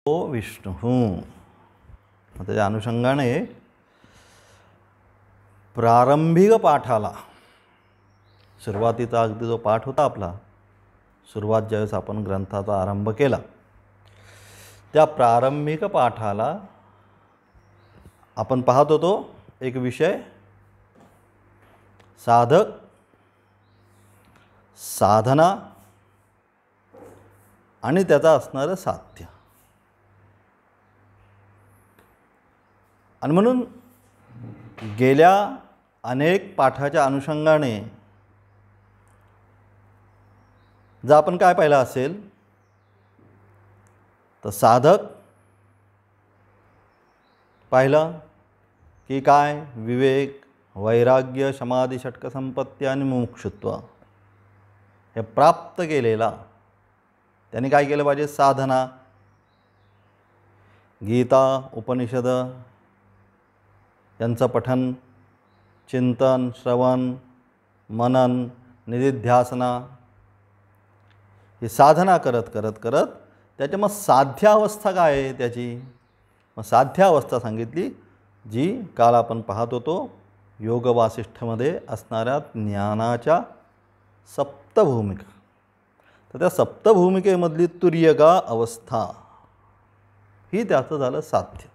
विष्णु. त्याच्या अनुषंगाने प्रारंभिक पाठाला, सुरुवातीचा अगदी जो पाठ होता आपला, सुरुवात ज्यावेळेस आपण ग्रंथाचा आरंभ केला, त्या प्रारंभिक पाठाला आपण पाहत होतो एक विषय, साधक, साधना आणि त्याचा असणारं साध्य. आणि म्हणून गेल्या अनेक पाठाच्या अनुषंगाने जर आपण काय पाहिलं असेल तर साधक पाहिलं की काय, विवेक, वैराग्य, समाधी, षटकसंपत्ती आणि मुमुक्षुत्व हे प्राप्त केलेला त्यांनी काय केलं पाहिजे, साधना, गीता, उपनिषद यांचं पठन, चिंतन, श्रवण, मनन, निधिध्यासना ही साधना करत करत करत त्याच्या मग साध्यावस्था काय आहे त्याची, मग साध्यावस्था सांगितली जी काल आपण पाहत होतो योग वासिष्ठमध्ये असणाऱ्या ज्ञानाच्या सप्तभूमिका. तर त्या सप्तभूमिकेमधली तुर्यगा अवस्था ही त्याचं झालं साध्य.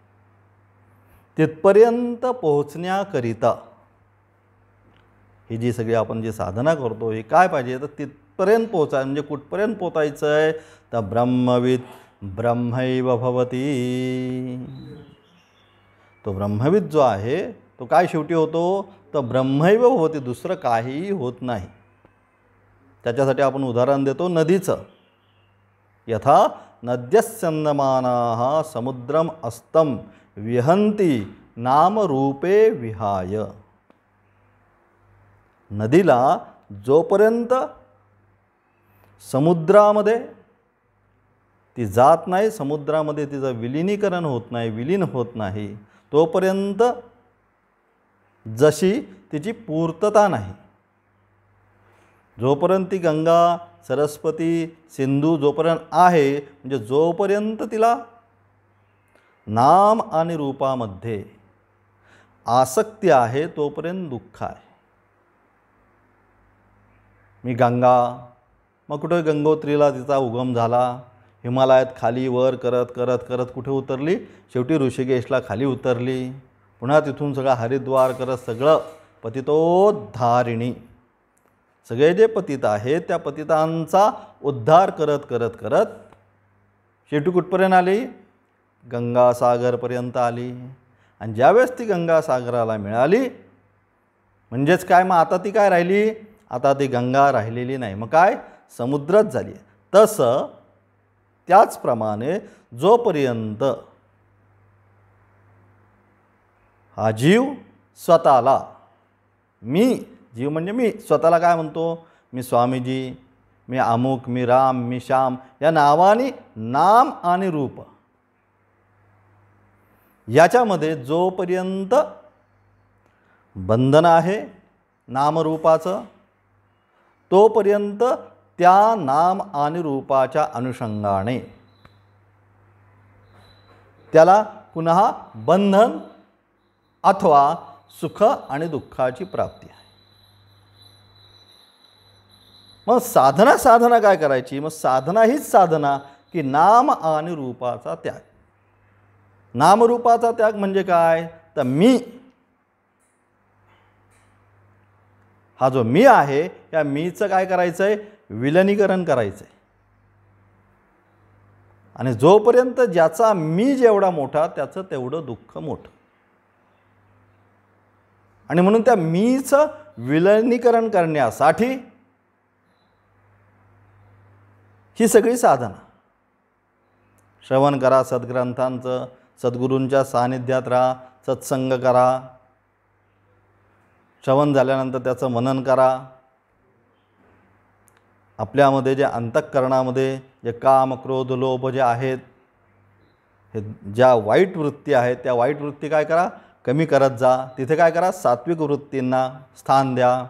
तिथपर्यंत पोहोचण्याकरिता ही जी सगळी आपण जी साधना करतो ही काय पाहिजे, तर तिथपर्यंत पोहोचाय, म्हणजे कुठपर्यंत पोचायचं आहे, तर ब्रह्मविद ब्रह्मैव भवती. तो ब्रह्मविद जो आहे तो काय शेवटी होतो, तर ब्रह्मैव भवती, दुसरं काहीही होत नाही. त्याच्यासाठी आपण उदाहरण देतो नदीचं. यथा नद्यस्यन्दमानाः समुद्रम अस्तं विहंती नामरूपे विहाय. नदीला जोपर्यंत समुद्रामध्ये ती जात नाही, समुद्रामध्ये तिचं विलीनीकरण होत नाही, विलीन होत नाही, तोपर्यंत जशी तिची पूर्तता नाही. जोपर्यंत ती गंगा, सरस्वती, सिंधू जोपर्यंत आहे, म्हणजे जोपर्यंत तिला नाम आणि रूपामध्ये आसक्ती आहे तोपर्यंत दुःख आहे. मी गंगा, मग कुठे गंगोत्रीला तिचा उगम झाला, हिमालयात खाली वर करत करत करत कुठे उतरली, शेवटी ऋषिकेशला खाली उतरली, पुन्हा तिथून सगळं हरिद्वार करत सगळं पतितोद्धारिणी, सगळे जे पतित आहेत त्या पतितांचा उद्धार करत करत करत शेवटी कुठपर्यंत आली, गंगासागरपर्यंत आली. आणि ज्यावेळेस ती गंगासागराला मिळाली म्हणजेच काय, मग आता ती काय राहिली, आता ती गंगा राहिलेली नाही, मग काय, समुद्रच झाली. तसं त्याचप्रमाणे जोपर्यंत हा जीव स्वतःला, मी जीव म्हणजे मी स्वतःला काय म्हणतो, मी स्वामीजी, मी अमुक, मी राम, मी श्याम या नावाने नाम आणि रूप याच्यामध्ये जोपर्यंत बंधन आहे नामरूपाचं, तोपर्यंत त्या नाम आणि रूपाच्या अनुषंगाने त्याला पुन्हा बंधन अथवा सुख आणि दुःखाची प्राप्ती आहे. मग साधना काय करायची, मग साधना हीच साधना की नाम आणि रूपाचा त्याग. नामरूपाचा त्याग म्हणजे काय, तर मी, हा जो मी आहे या मीचं काय करायचं आहे, विलनीकरण करायचं आहे. आणि जोपर्यंत ज्याचा मी जेवढा मोठा त्याचं तेवढं दुःख मोठं. आणि म्हणून त्या मीचं विलनीकरण करण्यासाठी ही सगळी साधना. श्रवण करा सद्ग्रंथांचं, सद्गुरूंच्या सानिध्यात राहा, सत्संग करा, श्रवण झाल्यानंतर त्याचं मनन करा. आपल्यामध्ये जे अंतःकरणामध्ये जे काम, क्रोध, लोभ जे आहेत, हे ज्या वाईट वृत्ती आहेत त्या वाईट वृत्ती काय करा, कमी करत जा. तिथे काय करा, सात्विक वृत्तींना स्थान द्या.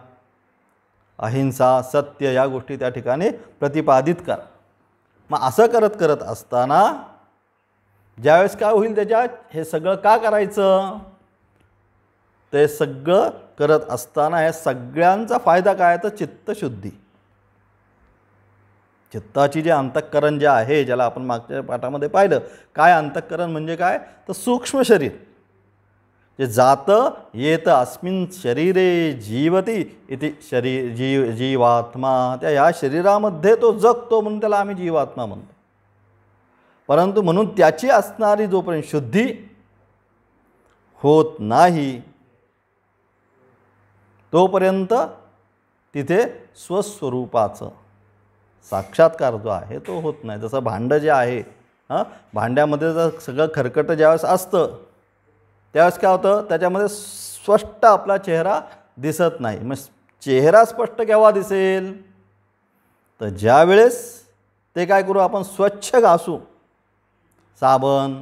अहिंसा, सत्य या गोष्टी त्या ठिकाणी प्रतिपादित करा. मग असं करत करत असताना ज्यावेळेस काय होईल त्याच्यात, हे सगळं का करायचं, ते सगळं करत असताना हे सगळ्यांचा फायदा काय, तर चित्तशुद्धी. चित्ताची जे अंतःकरण जे आहे, ज्याला आपण मागच्या पाठामध्ये पाहिलं, काय अंतःकरण म्हणजे काय, तर सूक्ष्म शरीर जे जातं येत अस्मिन शरीरे जीवती इति जीवात्मा, त्या ह्या शरीरामध्ये तो जगतो म्हणून त्याला आम्ही जीवात्मा म्हणतो. परंतु म्हणून त्याची असणारी जोपर्यंत शुद्धी होत नाही तोपर्यंत तिथे स्वस्वरूपाचं साक्षात्कार जो आहे तो होत नाही. जसं भांडं जे आहे, भांड्यामध्ये जर सगळं खरकट ज्यावेळेस असतं त्यावेळेस काय होतं, त्याच्यामध्ये स्पष्ट आपला चेहरा दिसत नाही. मग चेहरा स्पष्ट केव्हा दिसेल, तर ज्यावेळेस ते काय करू आपण, स्वच्छ घासू, साबण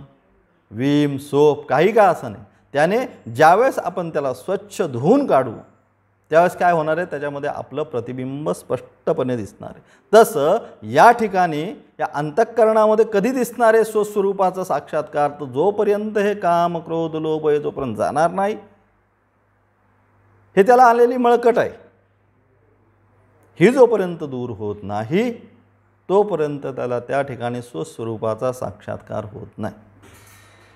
विम सोप काही का असं नाही, त्याने ज्यावेळेस आपण त्याला स्वच्छ धुवून काढू त्यावेळेस काय होणार आहे, त्याच्यामध्ये आपलं प्रतिबिंब स्पष्टपणे दिसणार आहे. तसं या ठिकाणी या अंतःकरणामध्ये कधी दिसणार आहे स्वस्वरूपाचा साक्षात्कार, तर जोपर्यंत हे काम क्रोध लोभ हे जोपर्यंत जाणार नाही, हे त्याला आलेली मळकट आहे, ही जोपर्यंत दूर होत नाही तोपर्यंत त्याला त्या ठिकाणी स्वस्वरूपाचा साक्षात्कार होत नाही.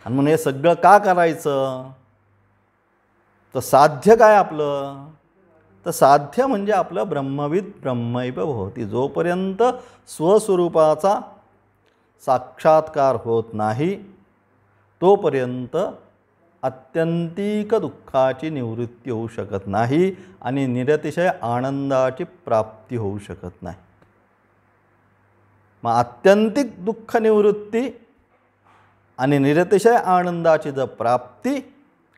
आणि म्हणून हे सगळं का करायचं, तर साध्य काय आपलं, तर साध्य म्हणजे आपलं ब्रह्मविद ब्रह्मैव भवती. जोपर्यंत स्वस्वरूपाचा साक्षात्कार होत नाही तोपर्यंत आत्यंतिक दुःखाची निवृत्ती होऊ शकत नाही आणि निरतिशय आनंदाची प्राप्ती होऊ शकत नाही. मग आत्यंतिक दुःख निवृत्ती आणि निरतिशय आनंदाची जर प्राप्ती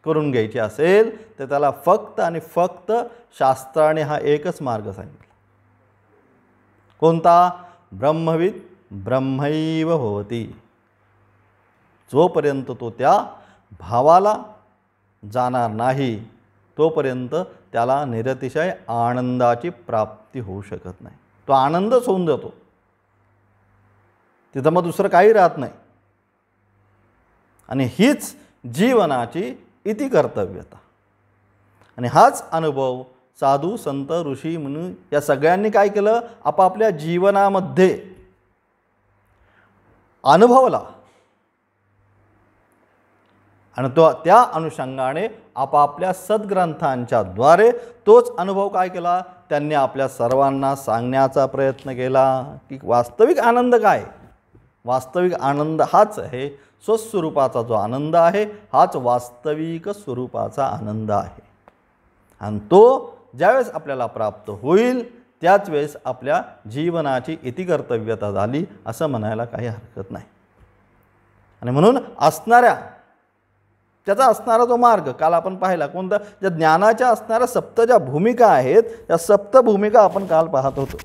करून घ्यायची असेल तर त्याला फक्त आणि फक्त शास्त्राने हा एकच मार्ग सांगितला. कोणता, ब्रह्मविद ब्रह्मैव भवती. जोपर्यंत तो त्या भावाला जाणार नाही तोपर्यंत त्याला निरतिशय आनंदाची प्राप्ती होऊ शकत नाही. तो आनंदच होऊन जातो, तिथं मग दुसरं काही राहत नाही. आणि हीच जीवनाची इति कर्तव्यता. आणि हाच अनुभव साधू संत ऋषी म्हणून या सगळ्यांनी काय केलं, आपापल्या जीवनामध्ये अनुभवला आणि तो त्या अनुषंगाने आपापल्या सद्ग्रंथांच्या द्वारे तोच अनुभव काय केला, त्यांनी आपल्या सर्वांना सांगण्याचा प्रयत्न केला की वास्तविक आनंद काय. वास्तविक आनंद हाच आहे, स्वस्वरूपाचा जो आनंद आहे हाच वास्तविक स्वरूपाचा आनंद आहे. आणि तो ज्यावेळेस आपल्याला प्राप्त होईल त्याच वेळेस आपल्या जीवनाची इतिकर्तव्यता झाली असं म्हणायला काही हरकत नाही. आणि म्हणून त्याचा असणारा जो मार्ग काल आपण पाहिला कोणता, ज्या ज्ञानाच्या असणाऱ्या सप्त ज्या भूमिका आहेत त्या सप्त भूमिका आपण काल पाहत होतो.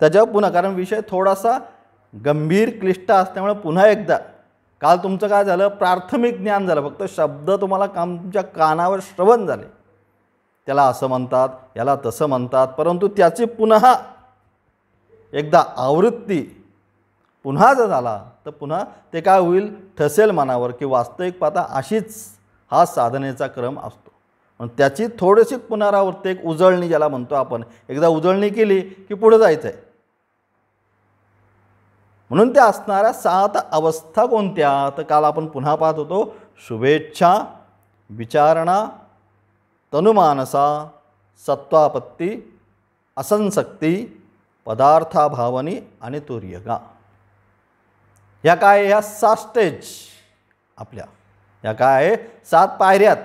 त्याच्यावर पुन्हा, कारण विषय थोडासा गंभीर क्लिष्ट असल्यामुळे पुन्हा एकदा, काल तुमचं काय झालं, प्राथमिक ज्ञान झालं, फक्त शब्द तुम्हाला तुमच्या कानावर श्रवण झाले, त्याला असं म्हणतात याला तसं म्हणतात, परंतु त्याची पुन्हा एकदा आवृत्ती पुन्हा जर झाला तर पुन्हा ते काय होईल, ठसेल मनावर की वास्तविक पाहता अशीच हा साधनेचा क्रम असतो. पण त्याची थोडीशी पुनरावृत्ती, एक उजळणी ज्याला म्हणतो आपण, एकदा उजळणी केली की पुढे जायचं आहे. म्हणून त्या असणाऱ्या 7 अवस्था कोणत्या, तर काल आपण पुन्हा पाहत होतो, शुभेच्छा, विचारणा, तनुमानसा, सत्वापत्ती, असंसक्ती, पदार्थाभावनी आणि तुर्यगा. ह्या काय, ह्या 7 स्टेज आपल्या, ह्या काय आहे 7 पायऱ्यात.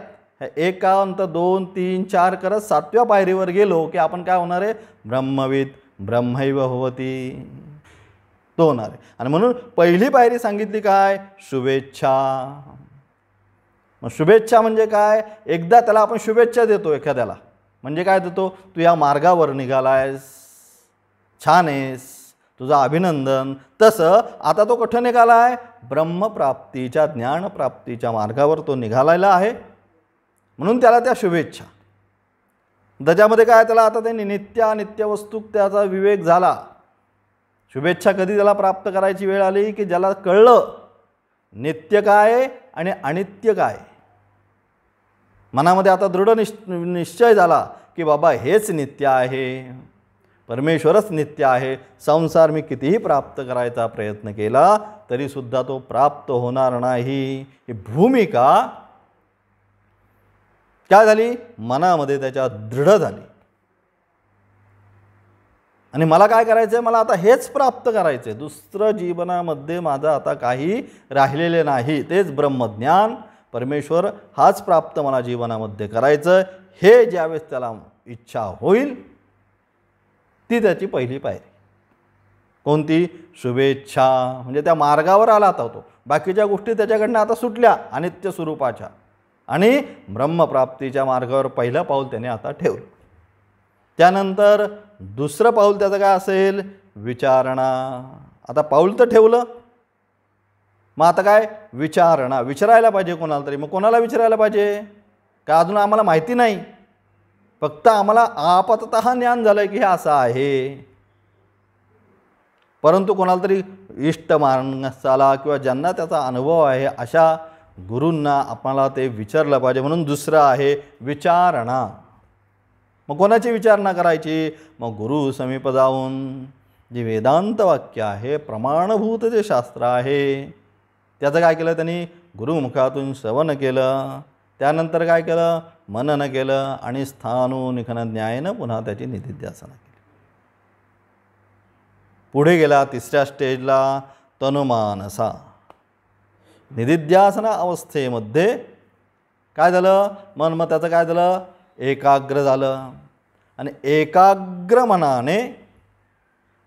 ह्या 1 2 3 4 करत 7व्या पायरीवर गेलो की आपण काय होणार आहे, ब्रह्मविद ब्रह्मैव भवती तो होणार आहे. आणि म्हणून पहिली पायरी सांगितली काय, शुभेच्छा. मग शुभेच्छा म्हणजे काय, एकदा त्याला आपण शुभेच्छा देतो एखाद्याला, म्हणजे काय देतो, तू या मार्गावर निघालायस, छान आहेस, तुझं अभिनंदन. तसं आता तो कुठं निघाला आहे, ब्रह्मप्राप्तीच्या ज्ञानप्राप्तीच्या मार्गावर तो निघालेला आहे, म्हणून त्याला त्या शुभेच्छा. त्याच्यामध्ये काय, त्याला आता त्यांनी नित्य वस्तू त्याचा विवेक झाला. शुभेच्छा कधी त्याला प्राप्त करायची वेळ आली की ज्याला कळलं नित्य काय आणि अनित्य काय. मनामध्ये आता दृढ निश्चय झाला की बाबा हेच नित्य आहे, परमेश्वरच नित्य आहे. संसार मी कितीही प्राप्त करायचा प्रयत्न केला तरीसुद्धा तो प्राप्त होणार नाही. ही भूमिका काय झाली, मनामध्ये त्याच्या दृढ झाली. आणि मला काय करायचं आहे, मला आता हेच प्राप्त करायचं आहे, दुसरं जीवनामध्ये माझं आता काही राहिलेले नाही, तेच ब्रह्मज्ञान परमेश्वर हाच प्राप्त मला जीवनामध्ये करायचं. हे ज्यावेळेस त्याला इच्छा होईल ती त्याची पहिली पायरी. कोणती? शुभेच्छा. म्हणजे त्या मार्गावर आला आता होतो, बाकीच्या गोष्टी त्याच्याकडनं आता सुटल्या अनित्य स्वरूपाच्या, आणि ब्रह्मप्राप्तीच्या मार्गावर पहिलं पाऊल त्याने आता ठेवलं. त्यानंतर दुसरं पाऊल त्याचं काय असेल? विचारणा. आता पाऊल तर ठेवलं, मग आता काय? विचारणा. विचारायला पाहिजे कोणाला तरी. मग कोणाला विचारायला पाहिजे? का अजून आम्हाला माहिती नाही, फक्त आम्हाला आपाततः ज्ञान झालं की हे असं आहे. परंतु कोणाला तरी इष्ट माणसाला किंवा ज्यांना त्याचा अनुभव आहे अशा गुरूंना आपल्याला ते विचारलं पाहिजे. म्हणून दुसरं आहे विचारणा. मग कोणाची विचारणा करायची? मग गुरु समीप जाऊन जे वेदांत वाक्य आहे, प्रमाणभूत जे शास्त्र आहे, त्याचं काय केलं त्यांनी? गुरुमुखातून श्रवण केलं, त्यानंतर काय केलं? मनन केलं, आणि स्थानोनिखन न्यायानं पुन्हा त्याची निधिध्यासना केली. पुढे गेला तिसऱ्या स्टेजला, तनुमानसा. निधिध्यासना अवस्थेमध्ये काय झालं? मन मग त्याचं काय झालं? एकाग्र झालं. आणि एकाग्र मनाने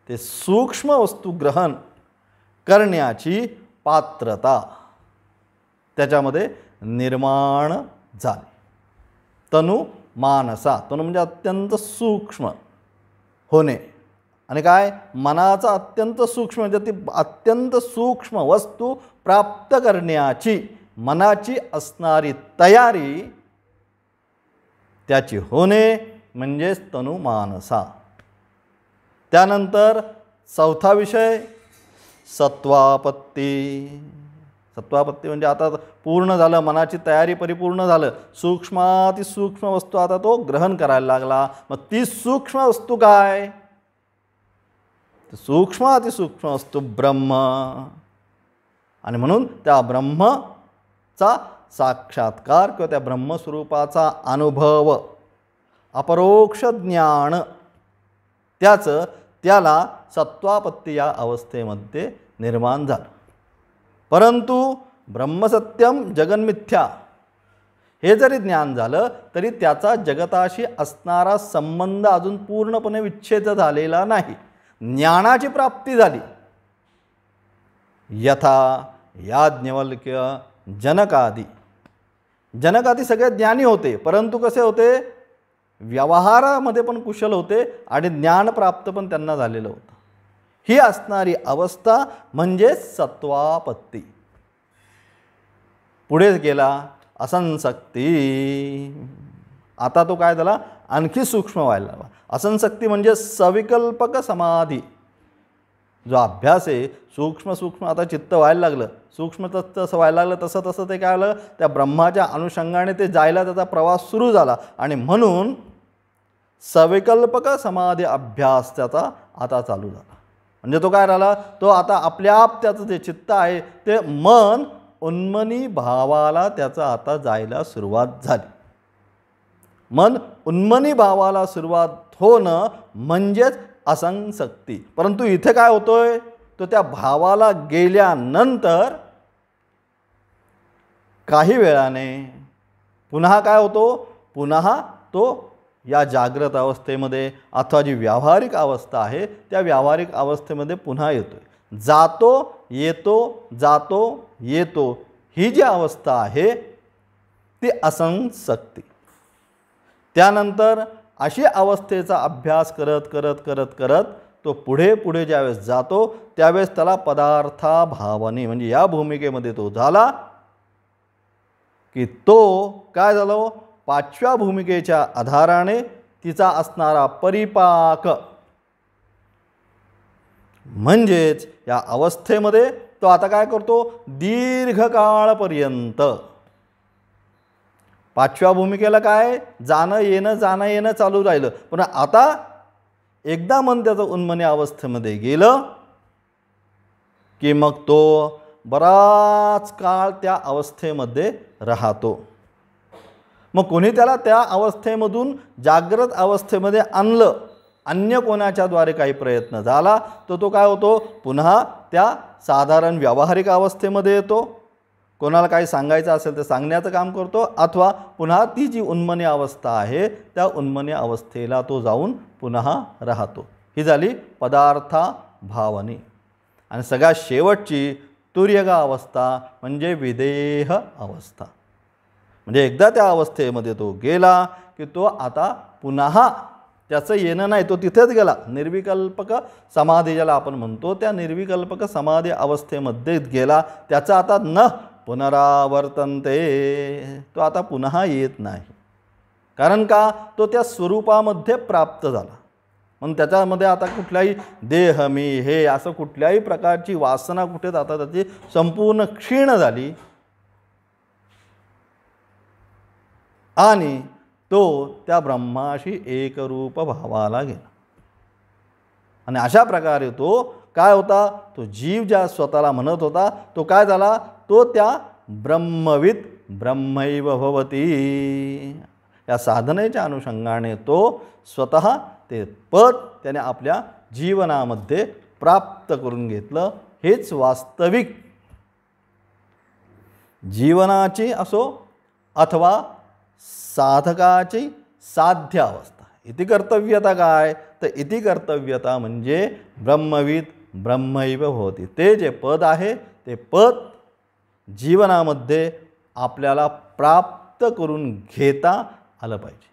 ते सूक्ष्म वस्तू ग्रहण करण्याची पात्रता त्याच्यामध्ये निर्माण झाली. तनु मानसा. तनु म्हणजे अत्यंत सूक्ष्म होणे, आणि काय? मनाचा अत्यंत सूक्ष्म, म्हणजे ती अत्यंत सूक्ष्म वस्तू प्राप्त करण्याची मनाची असणारी तयारी त्याची होणे म्हणजेच तनु मानसा. त्यानंतर चौथा विषय सत्वापत्ती. सत्वापत्ती म्हणजे आता पूर्ण झालं, मनाची तयारी परिपूर्ण झालं, सूक्ष्मातिसूक्ष्म वस्तू आता तो ग्रहण करायला लागला. मग ती सूक्ष्म वस्तू काय? सूक्ष्मातिसूक्ष्म वस्तू ब्रह्म. आणि म्हणून त्या ब्रह्मचा साक्षात्कार किंवा त्या ब्रह्मस्वरूपाचा अनुभव, अपरोक्ष ज्ञान, त्याला सत्वापत्ती या अवस्थेमध्ये निर्माण झालं. परंतु ब्रह्मसत्यम जगन्मिथ्या हे जरी ज्ञान झालं तरी त्याचा जगताशी असणारा संबंध अजून पूर्णपणे विच्छेद झालेला नाही. ज्ञानाची प्राप्ती झाली. यथा याज्ञवल्क्य जनकादी. जनकादी सगळे ज्ञानी होते, परंतु कसे होते? व्यवहारामध्ये पण कुशल होते आणि ज्ञान प्राप्त पण त्यांना झालेलं होतं. ही असणारी अवस्था म्हणजे सत्वापत्ती. पुढे गेला असंसक्ती. आता तो काय झाला? आणखी सूक्ष्म व्हायला लागला. असंसक्ती म्हणजे सविकल्पक समाधी. जो अभ्यास आहे सूक्ष्म सूक्ष्म आता चित्त व्हायला लागलं, सूक्ष्म तसं व्हायला लागलं, तसं तसं ते काय आलं? त्या ब्रह्माच्या अनुषंगाने ते जायला त्याचा प्रवास सुरू झाला. आणि म्हणून सविकल्पक समाधी अभ्यास त्याचा आता चालू झाला. म्हणजे तो काय राहिला? तो आता आपल्या आप त्याचं जे चित्त आहे ते मन उन्मनी भावाला त्याचं आता जायला सुरुवात झाली. मन उन्मनी भावाला सुरुवात होणं म्हणजेच असंसक्ती. परंतु इथे काय होतोय? तो त्या भावाला गेल्यानंतर काही वेळाने पुन्हा काय होतो? पुन्हा तो या जागृत अवस्थेमध्ये अथवा जी व्यावहारिक अवस्था आहे त्या व्यावहारिक अवस्थेमध्ये पुन्हा येतोय. जातो येतो, जातो येतो, ही जी अवस्था आहे ती असंसक्ती. त्यानंतर अशी अवस्थेचा अभ्यास करत करत करत करत तो पुढे पुढे ज्यावेळेस जातो त्यावेळेस त्याला पदार्था भावनी म्हणजे या भूमिकेमध्ये तो झाला की तो काय झालो? पाचव्या भूमिकेच्या आधाराने तिचा असणारा परिपाक म्हणजेच या अवस्थेमध्ये तो आता काय करतो, दीर्घकाळपर्यंत. पाचव्या भूमिकेला काय, जाणं येणं चालू राहिलं. पण आता एकदा मन त्याचं उन्मनी अवस्थेमध्ये गेलं की मग तो बराच काळ त्या अवस्थेमध्ये राहतो. मग कोणी त्याला त्या अवस्थेमधून जागृत अवस्थेमध्ये आणलं, अन्य कोणाच्याद्वारे काही प्रयत्न झाला तर तो काय होतो, पुन्हा त्या साधारण व्यावहारिक अवस्थेमध्ये येतो. कोणाला काही सांगायचं असेल तर सांगण्याचं काम करतो, अथवा पुन्हा ती जी उन्मनी अवस्था आहे त्या उन्मनी अवस्थेला तो जाऊन पुन्हा राहतो. ही झाली पदार्था भावनी. आणि सगळ्यात शेवटची तुर्यगा अवस्था म्हणजे विदेह अवस्था. म्हणजे एकदा त्या अवस्थेमध्ये तो गेला की तो आता पुन्हा त्याचं येणं नाही, तो तिथेच गेला. निर्विकल्पक समाधी ज्याला आपण म्हणतो, त्या निर्विकल्पक समाधी अवस्थेमध्येच गेला. त्याचं आता न पुनरावर्तनते, तो आता पुन्हा येत नाही. कारण का, तो त्या स्वरूपामध्ये प्राप्त झाला. म्हणून त्याच्यामध्ये आता कुठल्याही देह मी हे असं कुठल्याही प्रकारची वासना कुठे जाता त्याची संपूर्ण क्षीण झाली आणि तो त्या ब्रह्माशी एकरूप भावाला गेला. आणि अशा प्रकारे तो काय होता, तो जीव ज्या स्वतःला म्हणत होता तो काय झाला, तो त्या ब्रह्मविद ब्रह्मैव भवती या साधनेच्या अनुषंगाने तो स्वतः ते पद त्याने आपल्या जीवनामध्ये प्राप्त करून घेतलं. हेच वास्तविक जीवनाची असो अथवा साधकाची साध्य अवस्था. इति कर्तव्यता काय, तर इति कर्तव्यता म्हणजे ब्रह्मविद ब्रह्मैव भवती. ते जे पद आहे ते पद जीवनामध्ये आपल्याला प्राप्त करून घेता आलं पाहिजे.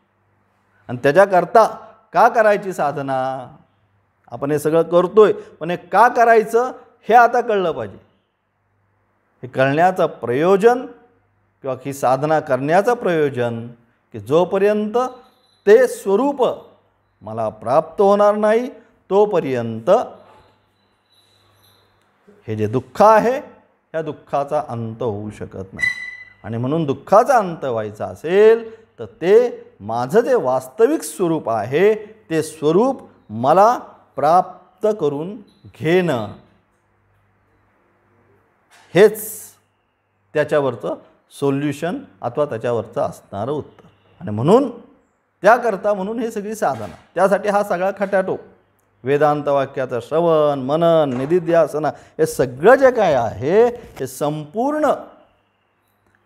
आणि त्याच्याकरता का करायची साधना, आपण हे सगळं करतोय पण हे का करायचं हे आता कळलं पाहिजे. हे कळण्याचं प्रयोजन किंवा ही साधना करण्याचं प्रयोजन की जोपर्यंत ते स्वरूप मला प्राप्त होणार नाही तोपर्यंत हे जे दुःख आहे ह्या दुःखाचा अंत होऊ शकत नाही. आणि म्हणून दुःखाचा अंत व्हायचा असेल तर ते माझं जे वास्तविक स्वरूप आहे ते स्वरूप मला प्राप्त करून घेणं हेच त्याच्यावरचं सोल्युशन अथवा त्याच्यावरचं असणारं उत्तर. आणि म्हणून त्याकरता म्हणून हे सगळी साधना, त्यासाठी हा सगळा खटाटोप वेदांत वाक्याचं श्रवण मनन निधिध्यासना हे सगळं जे काय आहे हे संपूर्ण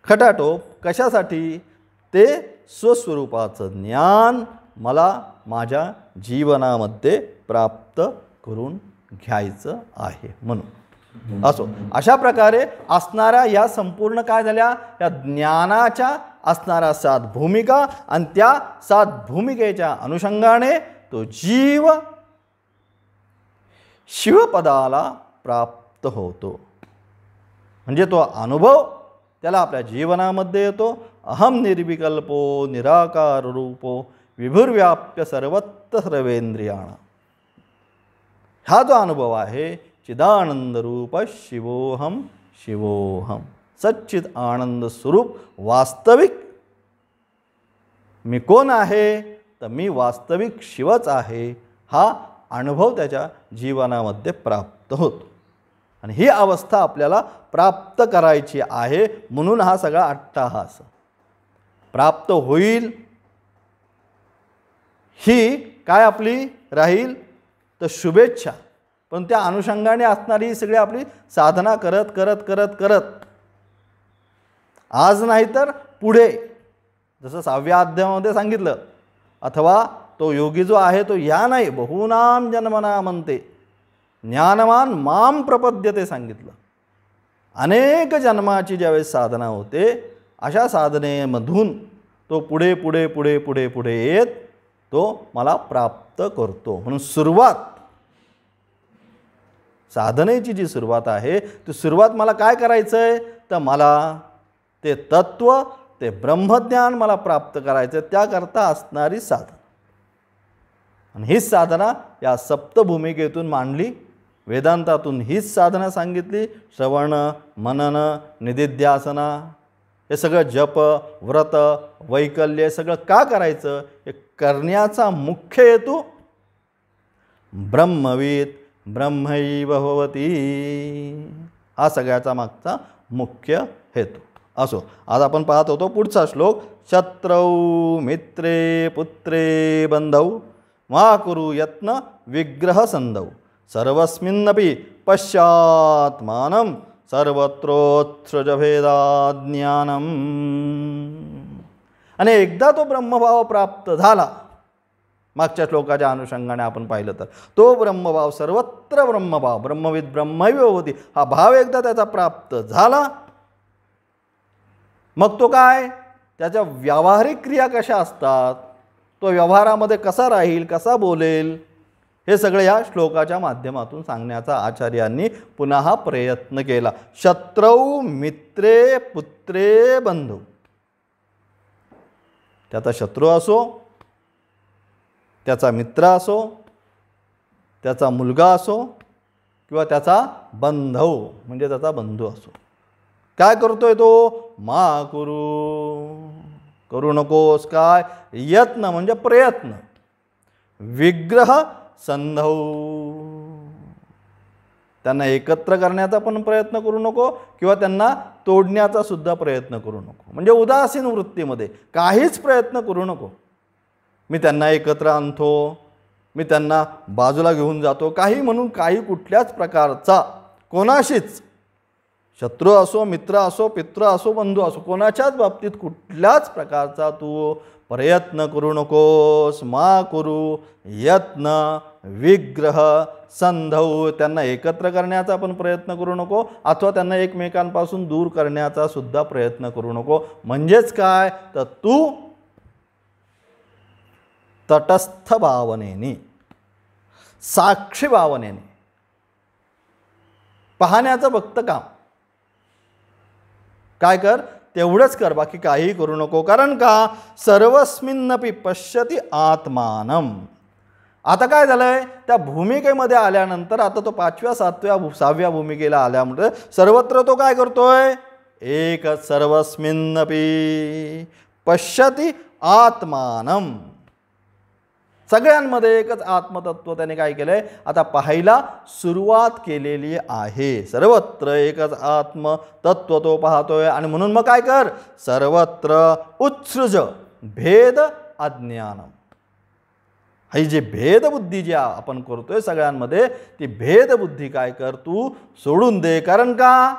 खटाटोप कशासाठी, ते स्वस्वरूपाचं ज्ञान मला माझ्या जीवनामध्ये प्राप्त करून घ्यायचं आहे म्हणून. असो अशा प्रकारे असणाऱ्या या संपूर्ण काय झाल्या, या ज्ञानाच्या असणाऱ्या 7 भूमिका आणि त्या 7 भूमिकेच्या अनुषंगाने तो जीव शिवपदाला प्राप्त होतो. म्हणजे तो अनुभव त्याला आपल्या जीवनामध्ये येतो. अहम निर्विकल्पो निराकार रूपो विभुर्व्याप्य सर्वत्र सर्वेंद्रियाण. हा जो अनुभव आहे चिदानंद रूप शिवोहम शिवोहम सच्चिद आनंद स्वरूप वास्तविक मी कोण आहे, तर मी वास्तविक शिवच आहे हा अनुभव त्याच्या जीवनामध्ये प्राप्त होतो. आणि ही अवस्था आपल्याला प्राप्त करायची आहे म्हणून हा सगळा अट्टाहास प्राप्त होईल. ही काय आपली राहील तर शुभेच्छा, पण त्या अनुषंगाने असणारी ही सगळी आपली साधना करत करत करत करत आज नाही तर पुढे, जसं 6व्या अध्यायामध्ये सांगितलं, अथवा तो योगी जो आहे तो या नाही बहुनाम जन्मना म्हणते ज्ञानवान माम प्रपद्यते सांगितलं. अनेक जन्माची ज्यावेळेस साधना होते अशा साधनेमधून तो पुढे पुढे पुढे पुढे पुढे येत तो मला प्राप्त करतो. म्हणून सुरुवात साधनेची जी सुरुवात आहे ती सुरुवात मला काय करायचं आहे, तर मला ते तत्व ते ब्रह्मज्ञान मला प्राप्त करायचं आहे, त्याकरता असणारी साधना. आणि हीच साधना या सप्तभूमिकेतून मांडली वेदांतातून हीच साधना सांगितली. श्रवण, मनन, निदिध्यासना, हे सगळं जप, व्रत, वैकल्य सगळं का करायचं? हे करण्याचा मुख्य हेतू ब्रह्मविद ब्रह्मैव भवती, हा सगळ्याचा मागचा मुख्य हेतू. असो, आज आपण पाहत होतो पुढचा श्लोक. शत्रौ मित्रे पुत्रे बंधौ मा कुरु यत्न विग्रह संधौ सर्वस्मिन्नपि पश्चात्मानं सर्वत्रोत्सृज भेदाज्ञानम. आणि एकदा तो ब्रह्मभाव प्राप्त झाला, मागच्या श्लोकाच्या अनुषंगाने आपण पाहिलं तर तो ब्रह्मभाव, सर्वत्र ब्रह्मभाव, ब्रह्मविद ब्रह्मैव भवती, हा भाव एकदा त्याचा प्राप्त झाला, मग तो काय, त्याच्या व्यावहारिक क्रिया कशा असतात, तो व्यवहारामध्ये कसा राहील, कसा बोलेल, हे सगळे या श्लोकाच्या माध्यमातून सांगण्याचा आचार्यांनी पुन्हा प्रयत्न केला. शत्रौ मित्रे पुत्रे बंधू, त्याचा शत्रू असो, त्याचा मित्र असो, त्याचा मुलगा असो किंवा त्याचा बंधू म्हणजे त्याचा बंधू असो, काय करतोय तो? मा करू नकोस. काय? यत्न म्हणजे प्रयत्न, विग्रह संधौ, त्यांना एकत्र करण्याचा पण प्रयत्न करू नको किंवा त्यांना तोडण्याचा सुद्धा प्रयत्न करू नको. म्हणजे उदासीन वृत्तीमध्ये काहीच प्रयत्न करू नको. मी त्यांना एकत्र आणतो, मी त्यांना बाजूला घेऊन जातो, काही म्हणून काही कुठल्याच प्रकारचा कोणाशीच, शत्रू असो, मित्र असो, पित्र असो, बंधू असो, कोणाच्याच बाबतीत कुठल्याच प्रकारचा तू प्रयत्न करू नकोस. मा कुरु यत्न विग्रह संधौ, त्यांना एकत्र करण्याचा पण प्रयत्न करू नको अथवा त्यांना एकमेकांपासून दूर करण्याचा सुद्धा प्रयत्न करू नको. म्हणजेच काय, तर तू तटस्थ भावनेने, साक्षी भावनेने पाहण्याचं फक्त काम काय कर, तेवढंच कर, बाकी काही करू नको. कारण का, सर्वस्मिन्नपि पश्यति आत्मानम. आता काय झालंय, त्या भूमिकेमध्ये आल्यानंतर आता तो 5व्या 7व्या 6व्या भूमिकेला आल्यामुळे सर्वत्र तो काय करतोय, एक सर्वस्मिन्नपि पश्यति आत्मानम, सगळ्यांमध्ये एकच आत्मतत्व त्याने काय केलंय, आता पाहायला सुरुवात केलेली आहे. सर्वत्र एकच आत्मतत्व तो पाहतोय. आणि म्हणून मग काय कर, सर्वत्र उत्सृज भेद अज्ञानम, ही जी भेदबुद्धी जी आपण करतोय सगळ्यांमध्ये, ती भेदबुद्धी काय कर, तू सोडून दे. कारण का,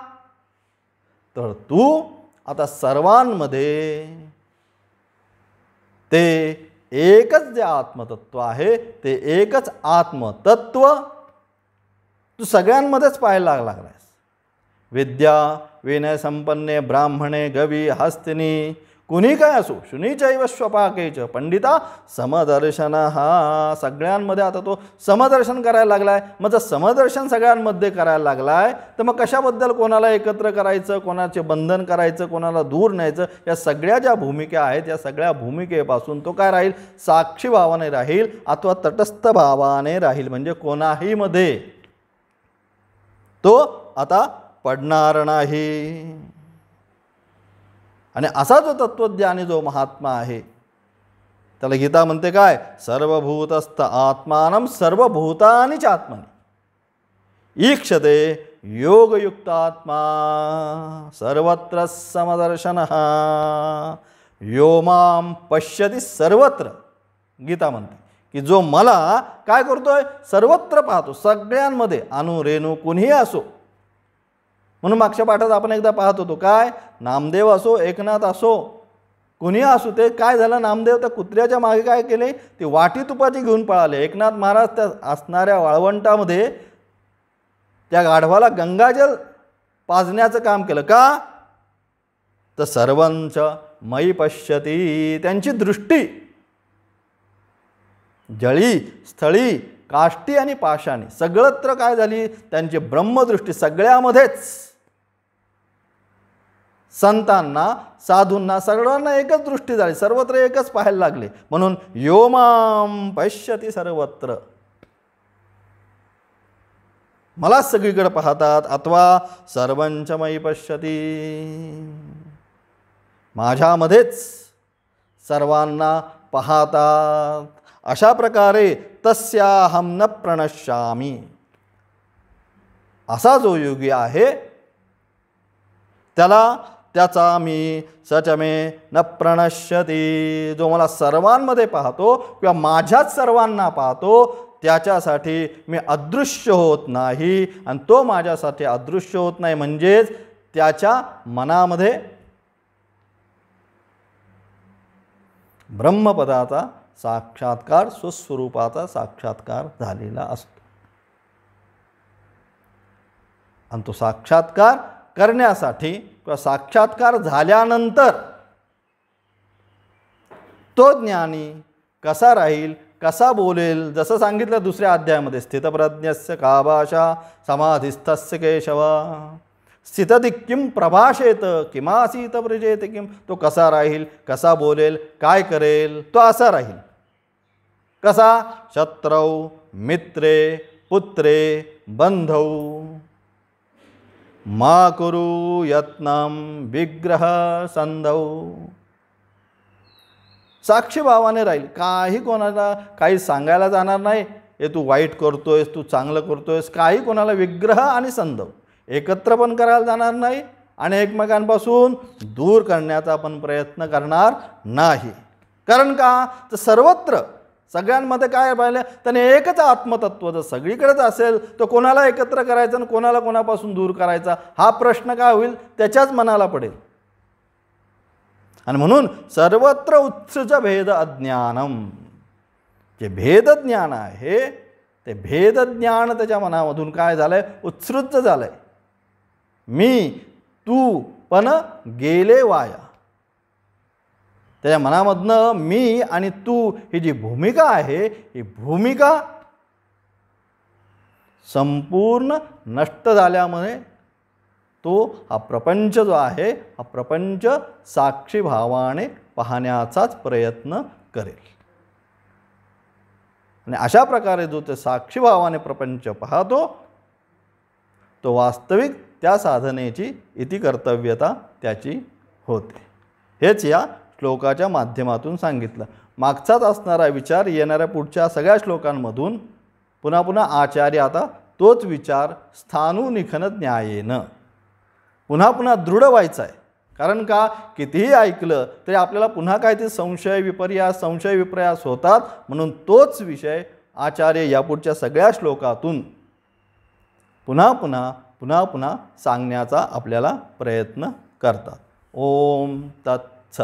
तर तू आता सर्वांमध्ये ते एकच जे आत्मतत्व आहे, ते एकच आत्मतत्व तू सगळ्यांमध्येच पाहायला लागलायस. विद्या विनय संपन्ने ब्राह्मणे गवी हस्तिनी, कुणी काय असो, शुनीचैव स्वपाकेच पंडिता समदर्शन, हा सगळ्यांमध्ये आता तो समदर्शन करायला लागलाय. मग जर समदर्शन सगळ्यांमध्ये करायला लागलाय, तर मग कशाबद्दल कोणाला एकत्र करायचं, कोणाचे बंधन करायचं, कोणाला दूर न्यायचं, या सगळ्या ज्या भूमिका आहेत, या सगळ्या भूमिकेपासून तो काय राहील, साक्षी भावाने राहील अथवा तटस्थ भावाने राहील. म्हणजे कोणाही मध्ये तो आता पडणार नाही. आणि असा जो तत्वज्ञानी जो महात्मा आहे, त्याला गीता म्हणते काय, सर्वभूतस्थ आत्मानं सर्वभूतानि च आत्मनि ईक्षते योगयुक्त आत्मा सर्वत्र समदर्शनः यो मां पश्यति सर्वत्र. गीता म्हणते की जो मला काय करतोय, सर्वत्र पाहतो, सगळ्यांमध्ये, अणु रेणू कुणीही असो. म्हणून मागच्या पाठात आपण एकदा पाहत होतो काय, नामदेव असो, एकनाथ असो, कुणी असो, ते काय झालं, नामदेव त्या कुत्र्याच्या मागे काय केले, ते वाटी तुपाची घेऊन पळाले. एकनाथ महाराज त्या असणाऱ्या वाळवंटामध्ये त्या गाढवाला गंगाजल पाजण्याचं काम केलं. का, तर सर्वंच मयी पश्यती, त्यांची दृष्टी जळी स्थळी काष्टी आणि पाषाणी सगळत्र काय झाली, त्यांची ब्रह्मदृष्टी सगळ्यामध्येच, संतांना, साधूंना, सगळ्यांना एकच दृष्टी झाली, सर्वत्र एकच पाहायला लागले. म्हणून यो मां पश्यति सर्वत्र. मलाच सगळीकडे पाहतात, अथवा सर्वंच मयि पश्यती, माझ्यामध्येच सर्वांना पाहतात. अशा प्रकारे तस्याहम न प्रणश्यामी, असा जो योगी आहे त्याचा मी सच मे न प्रणश्यती, जो मला सर्वांमध्ये पाहतो किंवा माझ्याच सर्वांना पाहतो, त्याच्यासाठी मी अदृश्य होत नाही. आणि तो माझ्यासाठी अदृश्य होत नाही म्हणजेच त्याच्या मनामध्ये ब्रह्मपदाचा साक्षात्कार, स्वस्वरूपाचा साक्षात्कार झालेला असतो. आणि तो साक्षात्कार करण्यासाठी किंवा साक्षात्कार झाल्यानंतर तो ज्ञानी कसा राहील, कसा बोलेल, जसं सांगितलं दुसऱ्या अध्यायामध्ये, स्थितप्रज्ञस्य का भाषा समाधिस्थस्य केशव, स्थितती किम प्रभाषेत किमासीत व्रजेत किम, तो कसा राहील, कसा बोलेल, काय करेल, तो असा राहील. कसा? शत्रौ मित्रे पुत्रे बंधौ मा कुरु यत्नम विग्रह संधौ. साक्षीभावाने राहील, काही कोणाला काही सांगायला जाणार नाही, हे तू वाईट करतोयस, तू चांगलं करतोयस, काही कोणाला विग्रह आणि संधव एकत्र पण करायला जाणार नाही आणि एकमेकांपासून दूर करण्याचा पण प्रयत्न करणार नाही. कारण का? तर सर्वत्र सगळ्यांमध्ये काय पाहिलं, त्याने एकच आत्मतत्व जर सगळीकडेच असेल तर कोणाला एकत्र करायचं आणि कोणाला कोणापासून दूर करायचा हा प्रश्न काय होईल, त्याच्याच मनाला पडेल. आणि म्हणून सर्वत्र उत्सृज भेद अज्ञानम, जे भेदज्ञान आहे ते भेदज्ञान त्याच्या मनामधून काय झालंय, उत्सृज झालंय. मी तू पण गेले वाया. त्याच्या मनामधनं मी आणि तू ही जी भूमिका आहे, ही भूमिका संपूर्ण नष्ट झाल्यामुळे तो हा प्रपंच जो आहे, हा प्रपंच साक्षीभावाने पाहण्याचाच प्रयत्न करेल. आणि अशा प्रकारे जो ते साक्षीभावाने प्रपंच पाहतो, तो वास्तविक त्या साधनेची इतिकर्तव्यता त्याची होते. हेच या श्लोकाच्या माध्यमातून सांगितलं. मागचाच असणारा विचार येणाऱ्या पुढच्या सगळ्या श्लोकांमधून पुन्हा पुन्हा आचार्य आता तोच विचार स्थाणुनिखन न्यायेनं पुन्हा पुन्हा दृढ व्हायचा आहे. कारण का, कितीही ऐकलं तरी आपल्याला पुन्हा काय ते संशय विपर्यास होतात. म्हणून तोच विषय आचार्य यापुढच्या सगळ्या श्लोकातून पुन्हा पुन्हा सांगण्याचा आपल्याला प्रयत्न करतात. ओम तत्सत.